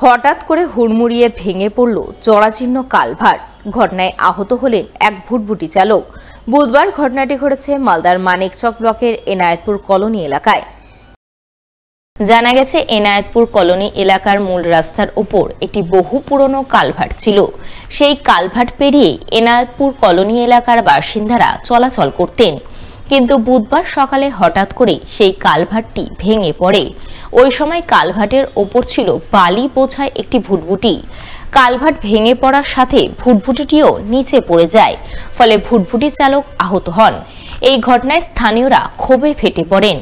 হঠাৎ করে হুড়মুড়িয়ে ভেঙে পড়ল জরাজীর্ণ কালভার্ট। ঘটনায় আহত হলেন এক ভুটভুটি চালক। বুধবার ঘটনাটি ঘটেছে মালদার মানিকচক ব্লকের এনায়েতপুর কলোনি এলাকায়। জানা গেছে, এনায়েতপুর কলোনি এলাকার মূল রাস্তার উপর একটি বহু পুরনো কালভার্ট ছিল। সেই কালভার্ট পেরিয়ে এনায়েতপুর কলোনি এলাকার বাসিন্দারা চলাচল করতেন, কিন্তু বুধবার সকালে হঠাৎ করে সেই কালভার্টটি ভেঙে পড়ে। ওই সময় কালভার্টের ওপর ছিল বালি বোঝাই একটি ভুটভুটি। কালভার্ট ভেঙে পড়ার সাথে ভুটভুটিটিও নিচে পড়ে যায়, ফলে ভুটভুটি চালক আহত হন। এই ঘটনায় স্থানীয়রা ক্ষোভে ফেটে পড়েন।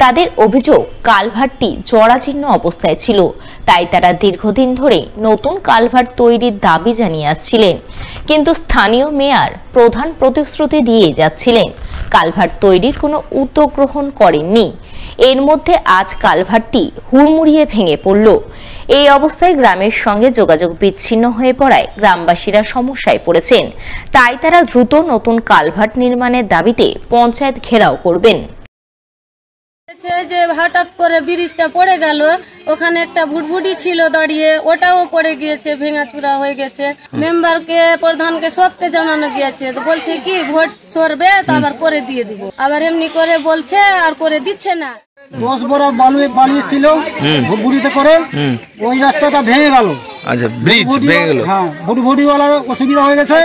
তাদের অভিযোগ, কালভার্টটি জরাজীর্ণ অবস্থায় ছিল, তাই তারা দীর্ঘদিন ধরে নতুন কালভার্ট তৈরির দাবি জানিয়ে আসছিলেন, কিন্তু স্থানীয় মেয়র প্রধান প্রতিশ্রুতি দিয়ে যাচ্ছিলেন, কালভার্ট তৈরির কোনো উদ্যোগ গ্রহণ করেননি। এর মধ্যে আজ কালভার্টটি হুড়মুড়িয়ে ভেঙে পড়ল। এই অবস্থায় গ্রামের সঙ্গে যোগাযোগ বিচ্ছিন্ন হয়ে পড়ায় গ্রামবাসীরা সমস্যায় পড়েছেন। তাই তারা দ্রুত নতুন কালভার্ট নির্মাণের দাবিতে পঞ্চায়েত ঘেরাও করবেন। যে হঠাৎ করে ব্রিজটা পড়ে গেল, ওখানে একটা ভুটভুটি ছিল দাঁড়িয়ে, ওটাও পড়ে গিয়েছে, ভেঙাচুরা হয়ে গেছে। মেম্বারকে, প্রধানকে, সবকে জানানো গিয়েছে, তো বলছে কি ভোট সরবে তো আবার করে দিয়ে দিব। আবার এমনি করে বলছে আর করে দিচ্ছে না। 10 বড় বালি ছিল ভুটভুটিতে করে, ওই রাস্তাটা ভেঙে গেল। আচ্ছা, ব্রিজ ভেঙে গেল। হ্যাঁ, ভুটভুটিওয়ালার অসুবিধা হয়ে গেছে,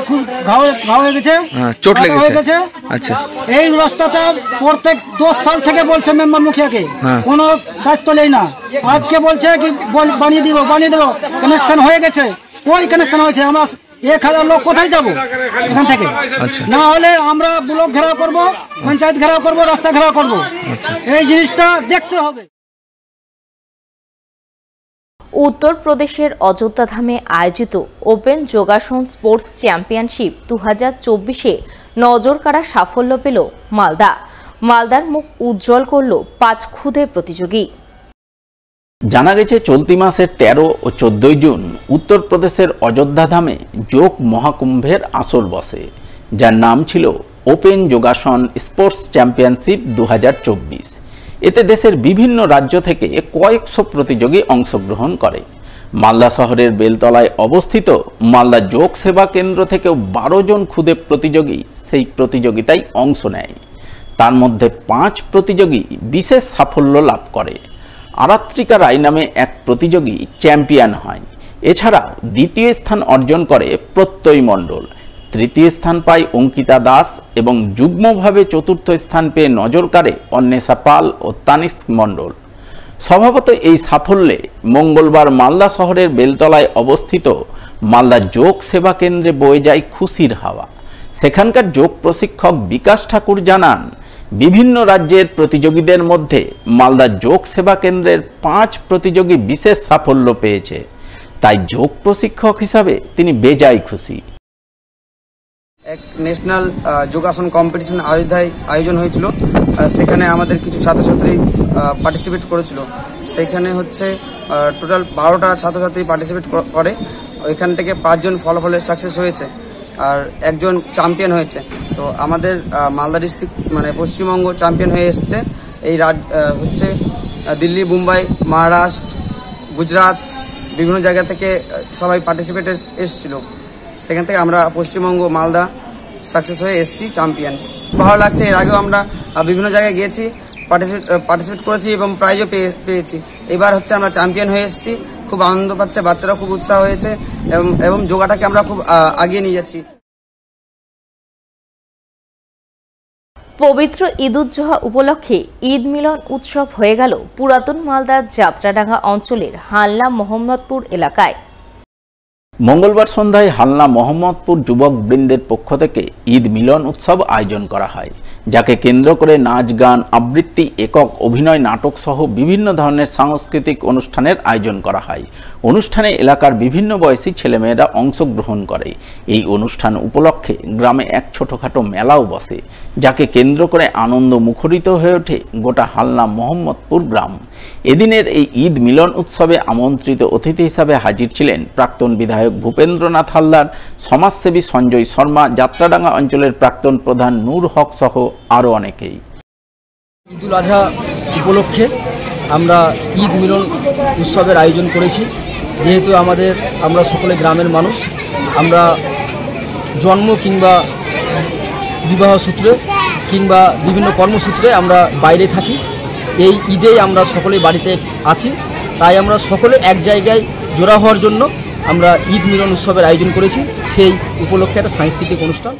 খুব ঘাও হয়ে গেছে, চোট লেগেছে। আচ্ছা, এই রাস্তাটা প্রত্যেক 10 সাল থেকে বলছে মেম্বার মুখিয়াকে, কোনো দায়িত্ব নেই না। আজকে বলছে কি বানিয়ে দিব, কানেকশন হয়ে গেছে। ওই কানেকশন হয়েছে, আমরা 1000 লোক কোথায় যাব এখান থেকে? না হলে আমরা ব্লক ঘেরাও করব, পঞ্চায়েত ঘেরাও করব, রাস্তা ঘেরাও করব। এই জিনিসটা দেখতে হবে। উত্তরপ্রদেশের অযোধ্যা ধামে আয়োজিত ওপেন যোগাসন স্পোর্টস চ্যাম্পিয়নশিপ 2024-এ নজর কাড়া সাফল্য পেল মালদার মুখ উজ্জ্বল করল 5 ক্ষুদে প্রতিযোগী। জানা গেছে, চলতি মাসের 13 ও 14 জুন উত্তরপ্রদেশের অযোধ্যা ধামে যোগ মহাকুম্ভের আসর বসে, যার নাম ছিল ওপেন যোগাসন স্পোর্টস চ্যাম্পিয়নশিপ 2024। এতে দেশের বিভিন্ন রাজ্য থেকে কয়েকশো প্রতিযোগী অংশগ্রহণ করে। মালদা শহরের বেলতলায় অবস্থিত মালদা যোগ সেবা কেন্দ্র থেকেও 12 জন ক্ষুদে প্রতিযোগী সেই প্রতিযোগিতায় অংশ নেয়। তার মধ্যে 5 প্রতিযোগী বিশেষ সাফল্য লাভ করে। আরাত্রিকা রায় নামে এক প্রতিযোগী চ্যাম্পিয়ন হয়। এছাড়াও দ্বিতীয় স্থান অর্জন করে প্রত্যয় মণ্ডল, তৃতীয় স্থান পায় অঙ্কিতা দাস এবং যুগ্মভাবে চতুর্থ স্থান পেয়ে নজর কাড়ে অন্বেষা পাল ও তানিস্ক মণ্ডল। স্বভাবত এই সাফল্যে মঙ্গলবার মালদা শহরের বেলতলায় অবস্থিত মালদা যোগ সেবা কেন্দ্রে বয়ে যায় খুশির হাওয়া। সেখানকার যোগ প্রশিক্ষক বিকাশ ঠাকুর জানান, বিভিন্ন রাজ্যের প্রতিযোগীদের মধ্যে মালদা যোগ সেবা কেন্দ্রের 5 প্রতিযোগী বিশেষ সাফল্য পেয়েছে। তাই যোগ প্রশিক্ষক হিসাবে তিনি বেজায় খুশি। এক ন্যাশনাল যোগাসন কম্পিটিশন আয়োজন হয়েছিল। সেখানে আমাদের কিছু ছাত্রছাত্রী পার্টিসিপেট করেছিল। সেখানে হচ্ছে টোটাল 12টা ছাত্রছাত্রী পার্টিসিপেট করে। ওইখান থেকে 5 জন ফলাফলে সাকসেস হয়েছে আর একজন চ্যাম্পিয়ন হয়েছে। তো আমাদের মালদা ডিস্ট্রিক্ট মানে পশ্চিমবঙ্গ চ্যাম্পিয়ন হয়ে এসছে। এই হচ্ছে দিল্লি, মুম্বাই, মহারাষ্ট্র, গুজরাট বিভিন্ন জায়গা থেকে সবাই পার্টিসিপেট এসেছিল। সেখান থেকে আমরা পশ্চিমবঙ্গ মালদা সাকসেস হয়ে এসেছি চ্যাম্পিয়ন। ভালো লাগছে। এর আগেও আমরা বিভিন্ন জায়গায় গিয়েছি, পার্টিসিপেট করেছি এবং প্রাইজও পেয়েছি। এবার হচ্ছে আমরা চ্যাম্পিয়ন হয়ে এসেছি। খুব আনন্দ পাচ্ছে, বাচ্চারা খুব উৎসাহ হয়েছে এবং যোগাটাকে আমরা খুব আগিয়ে নিয়ে যাচ্ছি। পবিত্র ঈদ-উজ-জোহা উপলক্ষে ঈদ মিলন উৎসব হয়ে গেল পুরাতন মালদার যাত্রাডাঙ্গা অঞ্চলের হালনা মোহাম্মদপুর এলাকায়। মঙ্গলবার সন্ধ্যায় হালনা মোহাম্মদপুর যুবক বৃন্দের পক্ষ থেকে ঈদ মিলন উৎসব আয়োজন করা হয়, যাকে কেন্দ্র করে নাচ, গান, আবৃত্তি, একক অভিনয়, নাটক সহ বিভিন্ন ধরনের সাংস্কৃতিক অনুষ্ঠানের আয়োজন করা হয়। অনুষ্ঠানে এলাকার বিভিন্ন বয়সী ছেলেমেয়েরা অংশগ্রহণ করে। এই অনুষ্ঠান উপলক্ষে গ্রামে এক ছোটখাটো মেলাও বসে, যাকে কেন্দ্র করে আনন্দ মুখরিত হয়ে ওঠে গোটা হালনা মোহাম্মদপুর গ্রাম। এদিনের এই ঈদ মিলন উৎসবে আমন্ত্রিত অতিথি হিসাবে হাজির ছিলেন প্রাক্তন বিধায়ক ভূপেন্দ্রনাথ হালদার, সমাজসেবী সঞ্জয় শর্মা, যাত্রাডাঙ্গা অঞ্চলের প্রাক্তন প্রধান নূর হক সহ আরও অনেকেই। ঈদুল আজহা উপলক্ষে আমরা ঈদ মিলন উৎসবের আয়োজন করেছি। যেহেতু আমরা সকলে গ্রামের মানুষ, আমরা জন্ম কিংবা বিবাহ সূত্রে কিংবা বিভিন্ন কর্মসূত্রে আমরা বাইরে থাকি। এই ঈদেই আমরা সকলে বাড়িতে আসি, তাই আমরা সকলে এক জায়গায় জোড়া হওয়ার জন্য আমরা ঈদ মিলন উৎসবের আয়োজন করেছি। সেই উপলক্ষে একটা সাংস্কৃতিক অনুষ্ঠান।